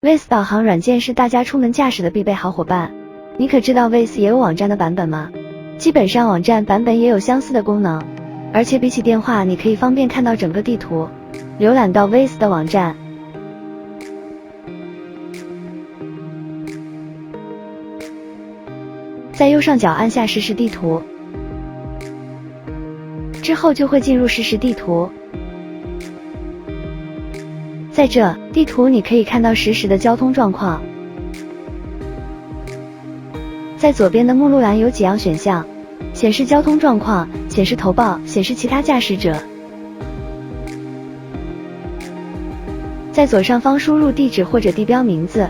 Waze 导航软件是大家出门驾驶的必备好伙伴。你可知道 Waze 也有网站的版本吗？基本上网站版本也有相似的功能，而且比起电话，你可以方便看到整个地图。浏览到 Waze 的网站，在右上角按下实时地图，之后就会进入实时地图。在这地图你可以看到实时的交通状况。在左边的目录栏有几样选项：显示交通状况、显示投报、显示其他驾驶者。在左上方输入地址或者地标名字，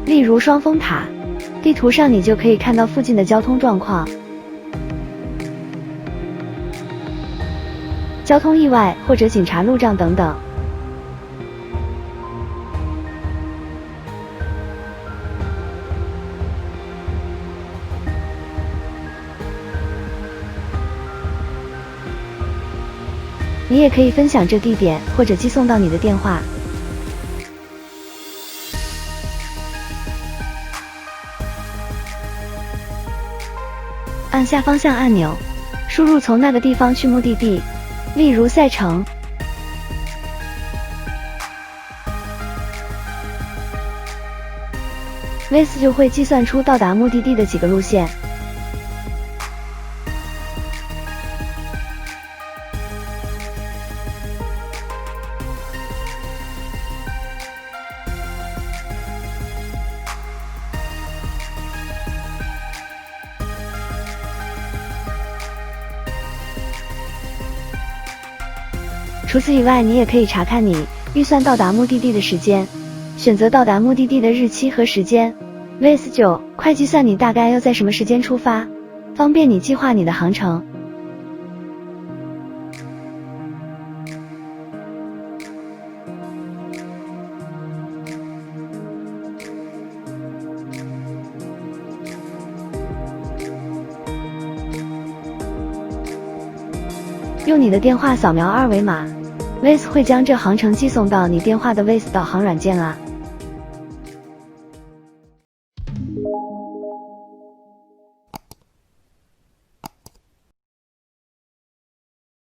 例如双峰塔。地图上你就可以看到附近的交通状况、交通意外或者警察路障等等。你也可以分享这地点，或者寄送到你的电话。按下方向按钮，输入从那个地方去目的地，例如赛程。Waze 就会计算出到达目的地的几个路线。除此以外，你也可以查看你预算到达目的地的时间，选择到达目的地的日期和时间。Waze 就快计算你大概要在什么时间出发，方便你计划你的航程。用你的电话扫描二维码，Waze 会将这航程寄送到你电话的 Waze 导航软件啊。